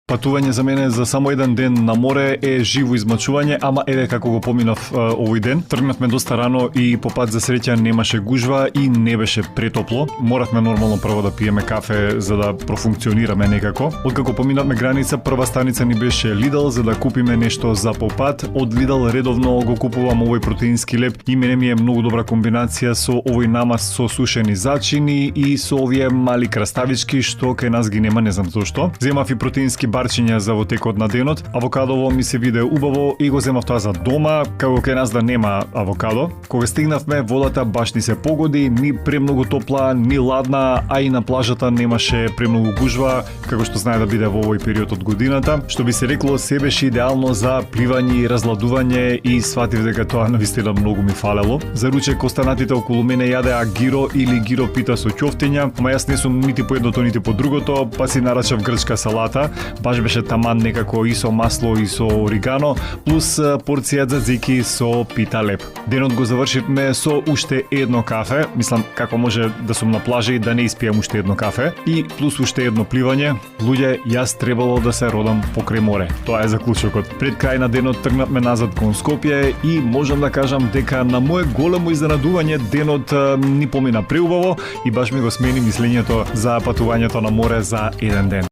Патување за мене за само еден ден на море е живо измачување, ама еве како го поминав овој ден. Тргнавме доста рано и по пат за среќа немаше гужва и не беше претопло. Моравме нормално прво да пиеме кафе за да профункционираме некако. Откако поминавме граница, прва станица ни беше Lidl за да купиме нешто за по пат. Од Lidl редовно го купувам овој протеински леп и мене ми е многу добра комбинација со овој намаз со сушени зачини и со овие мали краставички што кај нас ги нема, не знам зошто. Земав и протеински барчиња за во текот на денот. Авокадово ми се виде убаво и го земав тоа за дома, како кај нас да нема авокадо. Кога стигнавме, водата баш ни се погоди, ни премногу топла, ни ладна, а и на плажата немаше премногу гужва, како што знае да биде во овој период од годината, што би се рекло се беше идеално за пливање и разладување и сватив дека тоа навистина многу ми фалело. За ручек останатите околу мене јадеа гиро или гиро пита со ќофтиња, ама јас не сум нити по едното нити по другото, па си нарачав грчка салата. Баш беше таман некако и со масло и со оригано, плюс порција дзадзики со пита леп. Денот го завршивме со уште едно кафе, мислам како може да сум на плажа и да не испијам уште едно кафе, и плюс уште едно пливање. Луѓе, јас требало да се родам покрај море. Тоа е заклучокот. Пред крај на денот тргнавме назад кон Скопје и можам да кажам дека на мое големо изненадување денот ни помина преубаво и баш ми го смени мислењето за патувањето на море за еден ден.